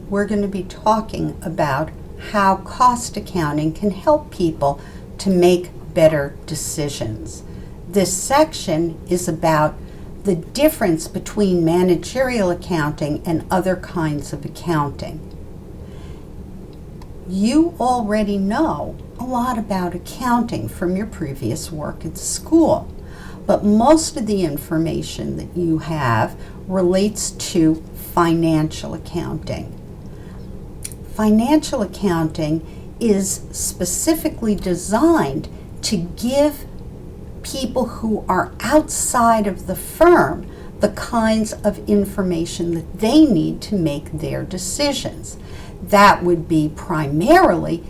we're going to be talking about how cost accounting can help people to make better decisions. This section is about the difference between managerial accounting and other kinds of accounting. You already know a lot about accounting from your previous work at school, but most of the information that you have relates to financial accounting. Financial accounting is specifically designed to give people who are outside of the firm the kinds of information that they need to make their decisions. That would be primarily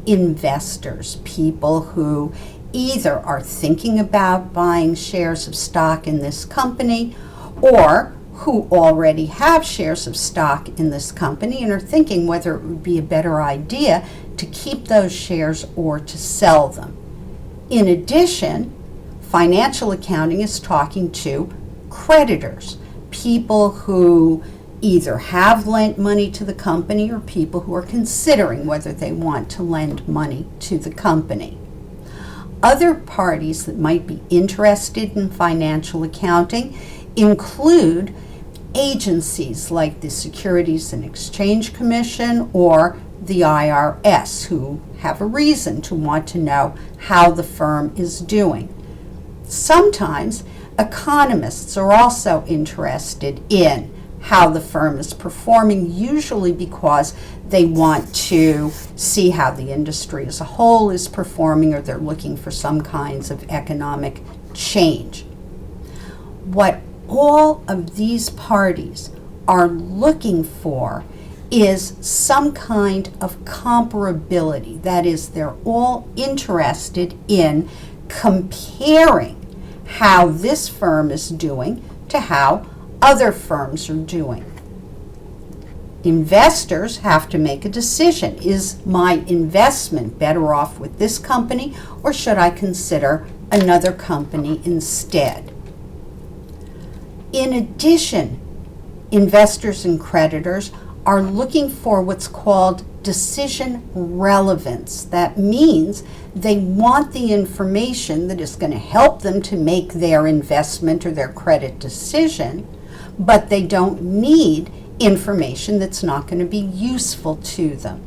investors, people who either are thinking about buying shares of stock in this company or who already have shares of stock in this company and are thinking whether it would be a better idea to keep those shares or to sell them. In addition, financial accounting is talking to creditors, people who either have lent money to the company or people who are considering whether they want to lend money to the company. Other parties that might be interested in financial accounting include agencies like the Securities and Exchange Commission or the IRS, who have a reason to want to know how the firm is doing. Sometimes economists are also interested in how the firm is performing, usually because they want to see how the industry as a whole is performing, or they're looking for some kinds of economic change. What all of these parties are looking for is some kind of comparability. That is, they're all interested in comparing how this firm is doing to how other firms are doing. Investors have to make a decision. Is my investment better off with this company, or should I consider another company instead? In addition, investors and creditors are looking for what's called decision relevance. That means they want the information that is going to help them to make their investment or their credit decision, but they don't need information that's not going to be useful to them.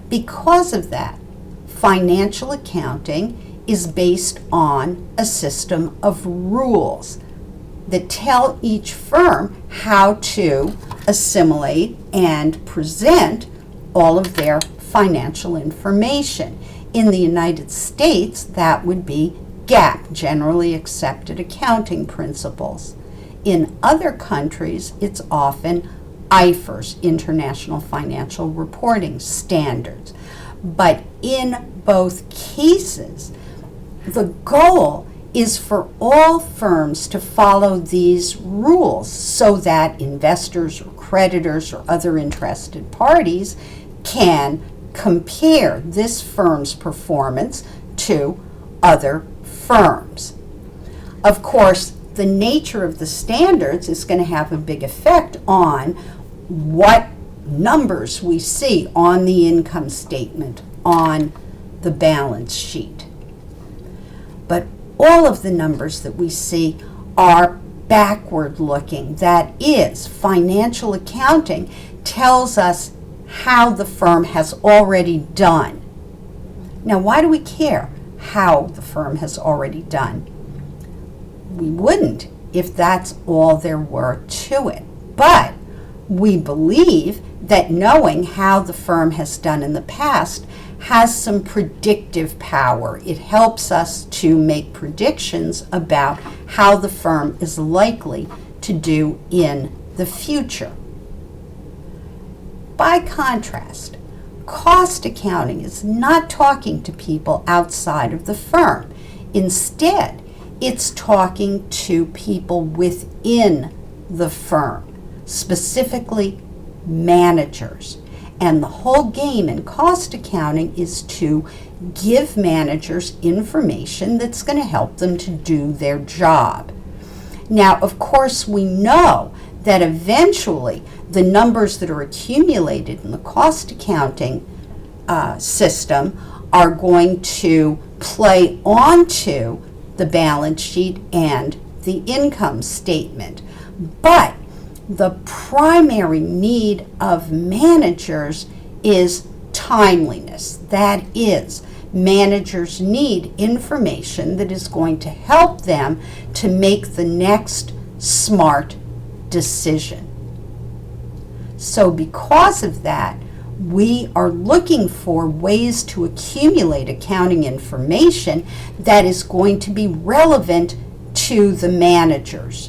Because of that, financial accounting is based on a system of rules that tell each firm how to assimilate and present all of their financial information. In the United States, that would be GAAP, Generally Accepted Accounting Principles. In other countries, it's often IFRS, International Financial Reporting Standards. But in both cases, the goal is for all firms to follow these rules so that investors or creditors or other interested parties can compare this firm's performance to other firms. Of course, the nature of the standards is going to have a big effect on what numbers we see on the income statement, on the balance sheet. But all of the numbers that we see are backward looking. That is, financial accounting tells us how the firm has already done. Now, why do we care how the firm has already done? We wouldn't if that's all there were to it. But we believe that knowing how the firm has done in the past has some predictive power. It helps us to make predictions about how the firm is likely to do in the future. By contrast, cost accounting is not talking to people outside of the firm. Instead, it's talking to people within the firm, specifically managers. And the whole game in cost accounting is to give managers information that's going to help them to do their job. Now, of course, we know that eventually the numbers that are accumulated in the cost accounting system are going to play onto the balance sheet and the income statement. But the primary need of managers is timeliness. That is, managers need information that is going to help them to make the next smart decision. So because of that, we are looking for ways to accumulate accounting information that is going to be relevant to the managers.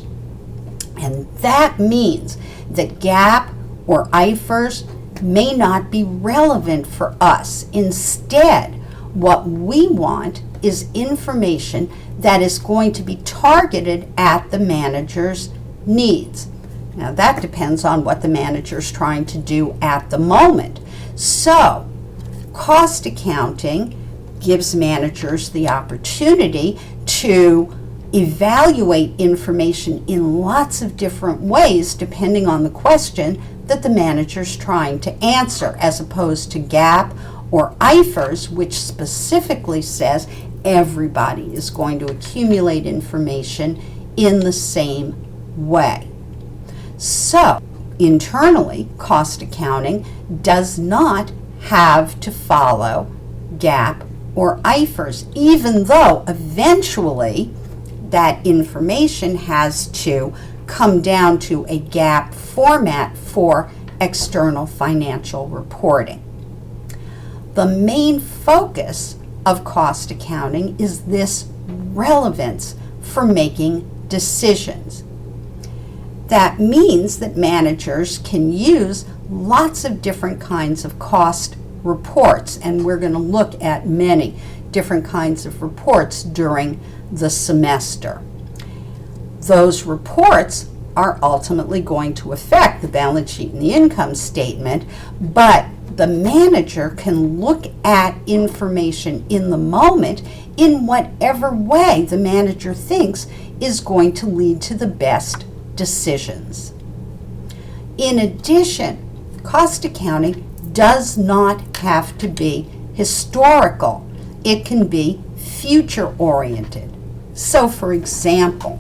And that means that GAAP or IFRS may not be relevant for us. Instead, what we want is information that is going to be targeted at the manager's needs. Now, that depends on what the manager is trying to do at the moment. So, cost accounting gives managers the opportunity to evaluate information in lots of different ways depending on the question that the manager is trying to answer, as opposed to GAAP or IFRS, which specifically says everybody is going to accumulate information in the same way. So, internally, cost accounting does not have to follow GAAP or IFRS, even though eventually that information has to come down to a GAAP format for external financial reporting. The main focus of cost accounting is this relevance for making decisions. That means that managers can use lots of different kinds of cost reports, and we're going to look at many different kinds of reports during the semester. Those reports are ultimately going to affect the balance sheet and the income statement, but the manager can look at information in the moment in whatever way the manager thinks is going to lead to the best decisions. In addition, cost accounting does not have to be historical. It can be future-oriented. So, for example,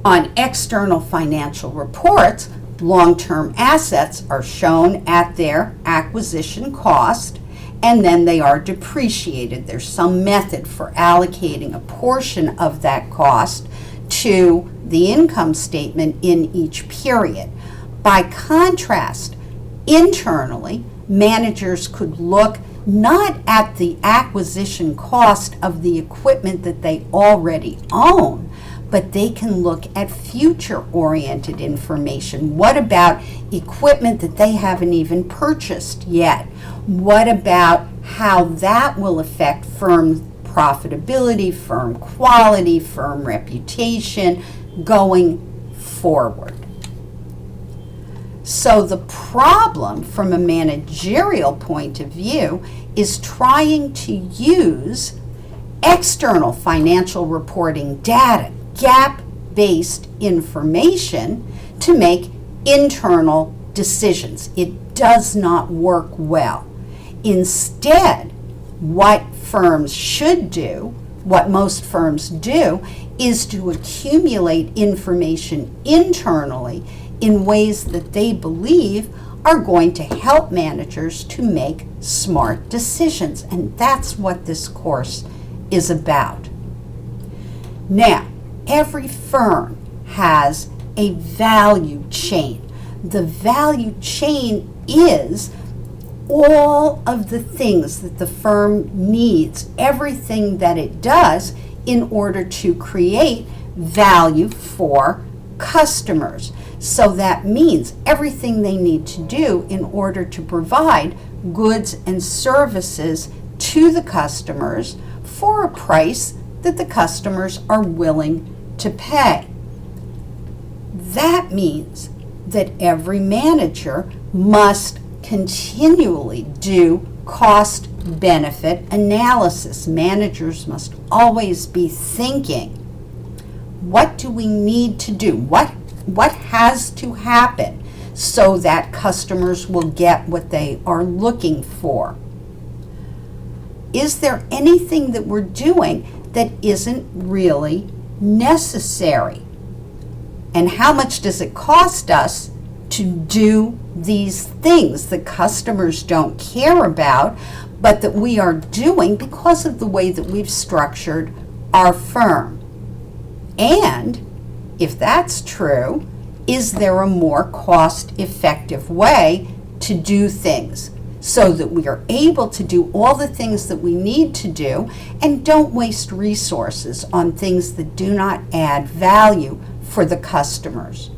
on external financial reports, long-term assets are shown at their acquisition cost, and then they are depreciated. There's some method for allocating a portion of that cost to the income statement in each period. By contrast, internally, managers could look not at the acquisition cost of the equipment that they already own, but they can look at future-oriented information. What about equipment that they haven't even purchased yet? What about how that will affect firm profitability, firm quality, firm reputation going forward? So the problem from a managerial point of view is trying to use external financial reporting data, GAAP-based information, to make internal decisions. It does not work well. Instead, what firms should do, what most firms do, is to accumulate information internally in ways that they believe are going to help managers to make smart decisions. And that's what this course is about. Now, every firm has a value chain. The value chain is all of the things that the firm needs, everything that it does in order to create value for customers. So that means everything they need to do in order to provide goods and services to the customers for a price that the customers are willing to pay. That means that every manager must continually do cost-benefit analysis. Managers must always be thinking, what do we need to do? What has to happen so that customers will get what they are looking for? Is there anything that we're doing that isn't really necessary? And how much does it cost us to do these things that customers don't care about, but that we are doing because of the way that we've structured our firm? And if that's true, is there a more cost-effective way to do things so that we are able to do all the things that we need to do and don't waste resources on things that do not add value for the customers?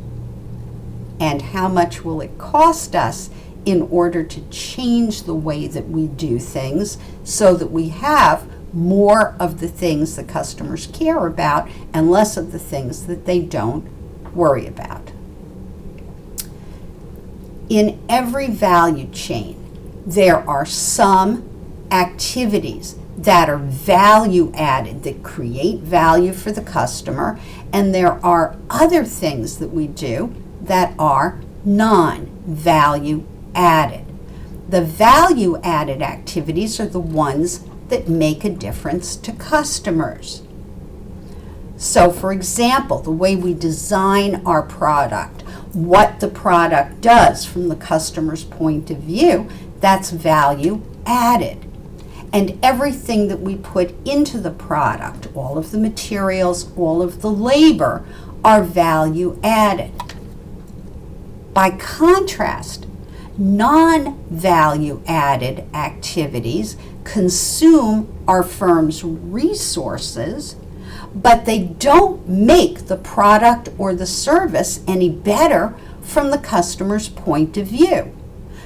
And how much will it cost us in order to change the way that we do things so that we have more of the things that customers care about and less of the things that they don't worry about? In every value chain, there are some activities that are value added, that create value for the customer, and there are other things that we do that are non-value added. The value added activities are the ones that make a difference to customers. So, for example, the way we design our product, what the product does from the customer's point of view, that's value added. And everything that we put into the product, all of the materials, all of the labor, are value added. By contrast, non-value added activities consume our firm's resources, but they don't make the product or the service any better from the customer's point of view.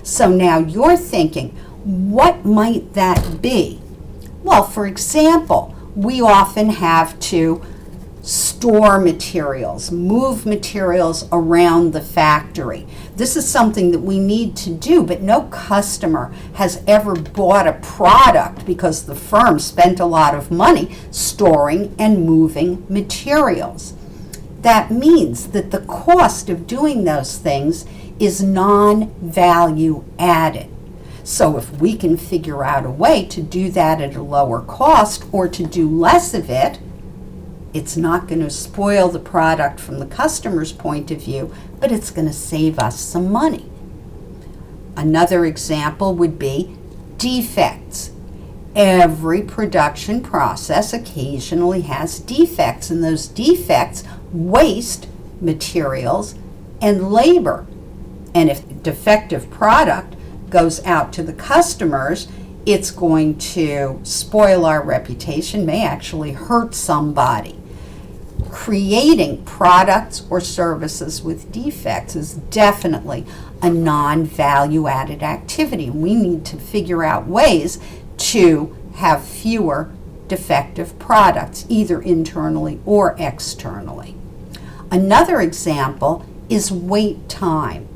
So now you're thinking, what might that be? Well, for example, we often have to store materials, move materials around the factory. This is something that we need to do, but no customer has ever bought a product because the firm spent a lot of money storing and moving materials. That means that the cost of doing those things is non-value added. So if we can figure out a way to do that at a lower cost or to do less of it, it's not going to spoil the product from the customer's point of view, but it's going to save us some money. Another example would be defects. Every production process occasionally has defects, and those defects waste materials and labor. And if a defective product goes out to the customers, it's going to spoil our reputation, may actually hurt somebody. Creating products or services with defects is definitely a non-value added activity. We need to figure out ways to have fewer defective products, either internally or externally. Another example is wait time.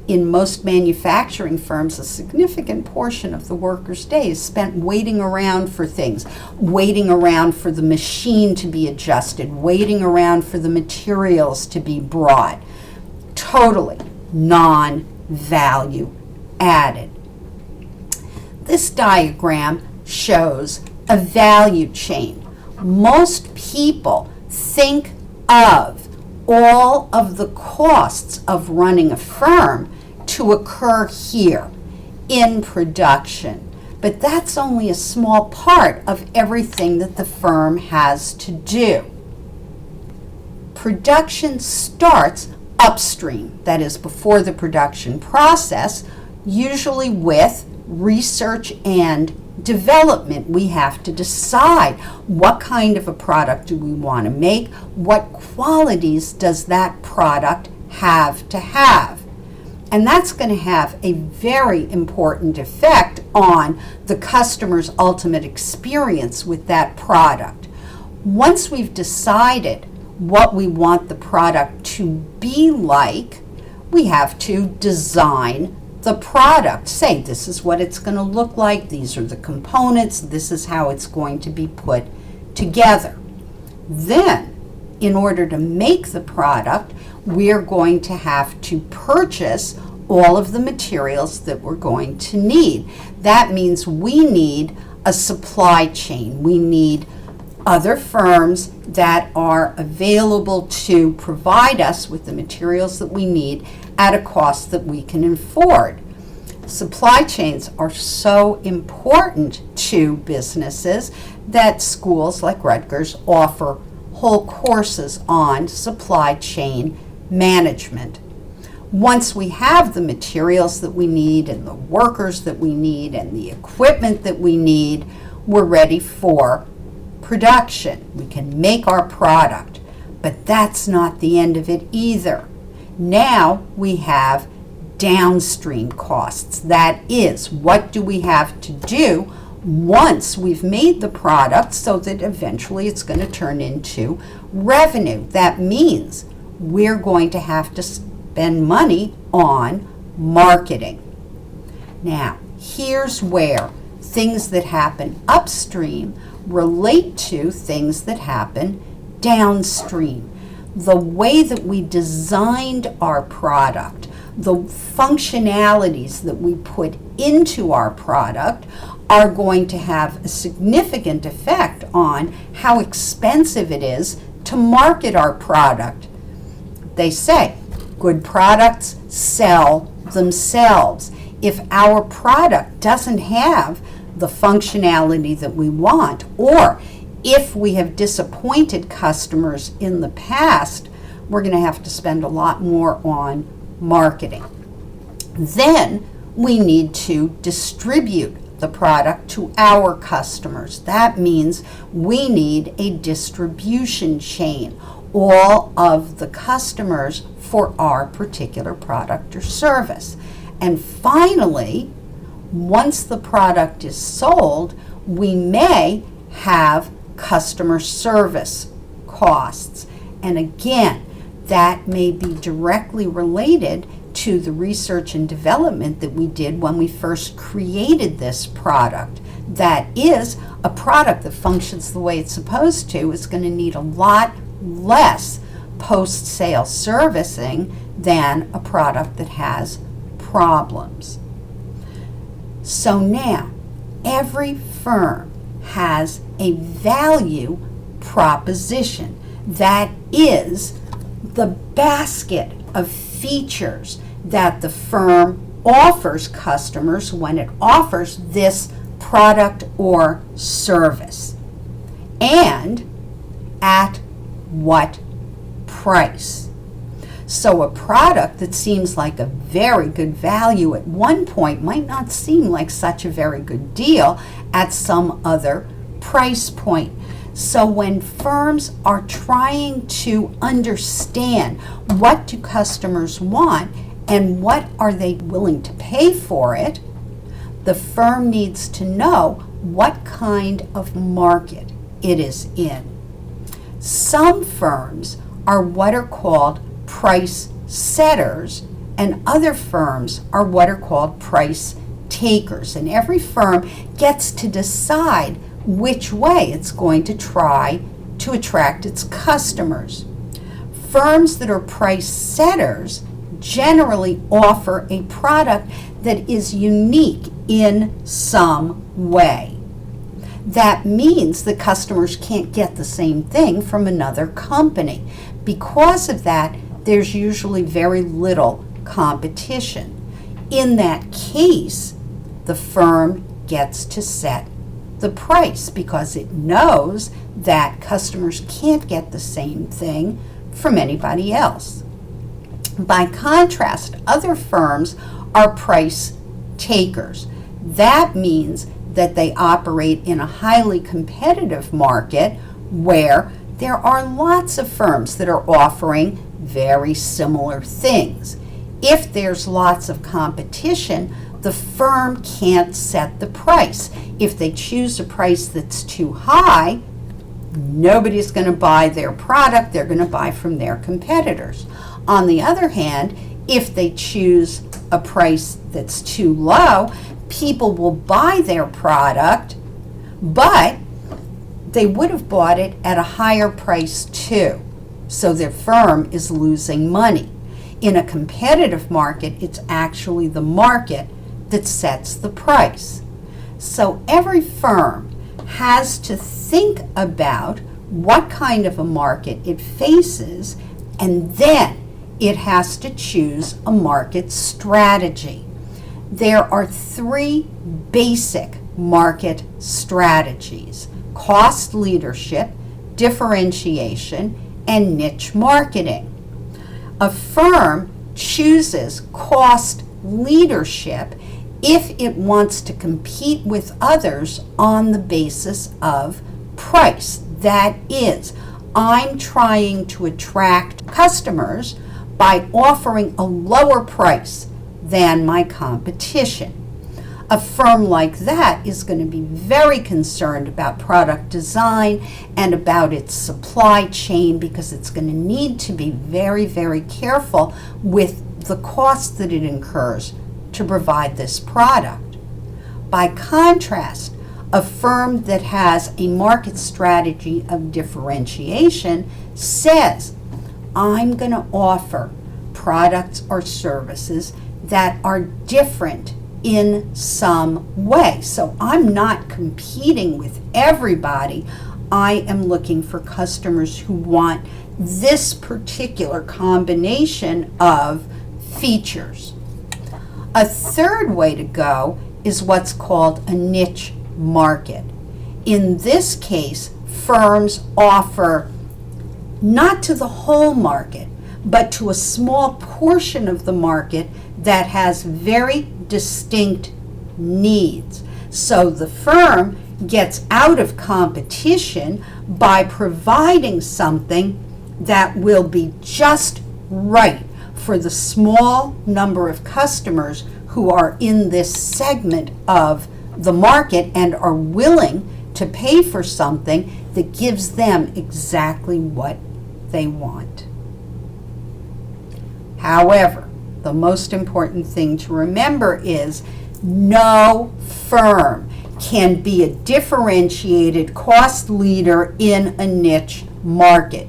In most manufacturing firms, a significant portion of the worker's day is spent waiting around for things, waiting around for the machine to be adjusted, waiting around for the materials to be brought. Totally non-value added. This diagram shows a value chain. Most people think of all of the costs of running a firm to occur here in production. But that's only a small part of everything that the firm has to do. Production starts upstream, that is before the production process, usually with research and development. We have to decide what kind of a product do we want to make, what qualities does that product have to have. And that's going to have a very important effect on the customer's ultimate experience with that product. Once we've decided what we want the product to be like, we have to design the product. Say, this is what it's going to look like, these are the components, this is how it's going to be put together. Then, in order to make the product, we're going to have to purchase all of the materials that we're going to need. That means we need a supply chain. We need other firms that are available to provide us with the materials that we need at a cost that we can afford. Supply chains are so important to businesses that schools like Rutgers offer whole courses on supply chain management. Once we have the materials that we need and the workers that we need and the equipment that we need, we're ready for production. We can make our product, but that's not the end of it either. Now we have downstream costs. That is, what do we have to do once we've made the product so that eventually it's going to turn into revenue? That means we're going to have to spend money on marketing. Now, here's where things that happen upstream relate to things that happen downstream. The way that we designed our product, the functionalities that we put into our product are going to have a significant effect on how expensive it is to market our product. They say good products sell themselves. If our product doesn't have the functionality that we want, or if we have disappointed customers in the past, we're going to have to spend a lot more on marketing. Then we need to distribute the product to our customers. That means we need a distribution chain, all of the customers for our particular product or service. And finally, once the product is sold, we may have customer service costs. And again, that may be directly related to the research and development that we did when we first created this product. That is, a product that functions the way it's supposed to is going to need a lot less post-sale servicing than a product that has problems. So now, every firm has a value proposition. That is the basket of features that the firm offers customers when it offers this product or service. And at what price? So a product that seems like a very good value at one point might not seem like such a very good deal at some other price point. So when firms are trying to understand what do customers want and what are they willing to pay for it, the firm needs to know what kind of market it is in. Some firms are what are called price setters, and other firms are what are called price takers. And every firm gets to decide which way it's going to try to attract its customers. Firms that are price setters generally offer a product that is unique in some way. That means the customers can't get the same thing from another company. Because of that, there's usually very little competition. In that case, the firm gets to set the price because it knows that customers can't get the same thing from anybody else. By contrast, other firms are price takers. That means that they operate in a highly competitive market where there are lots of firms that are offering very similar things. If there's lots of competition, the firm can't set the price. If they choose a price that's too high, nobody's going to buy their product. They're going to buy from their competitors. On the other hand, if they choose a price that's too low, people will buy their product, but they would have bought it at a higher price too. so their firm is losing money. In a competitive market, it's actually the market that sets the price. So every firm has to think about what kind of a market it faces, and then it has to choose a market strategy. There are 3 basic market strategies: cost leadership, differentiation, and niche marketing. A firm chooses cost leadership if it wants to compete with others on the basis of price. That is, I'm trying to attract customers by offering a lower price than my competition. A firm like that is going to be very concerned about product design and about its supply chain, because it's going to need to be very, very careful with the cost that it incurs to provide this product. By contrast, a firm that has a market strategy of differentiation says, I'm going to offer products or services that are different in some way. So I'm not competing with everybody. I am looking for customers who want this particular combination of features. A third way to go is what's called a niche market. In this case, firms offer not to the whole market, but to a small portion of the market that has very distinct needs. So the firm gets out of competition by providing something that will be just right for the small number of customers who are in this segment of the market and are willing to pay for something that gives them exactly what they want. However, the most important thing to remember is no firm can be a differentiated cost leader in a niche market.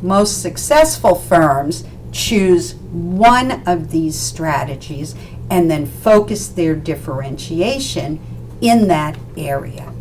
Most successful firms choose one of these strategies and then focus their differentiation in that area.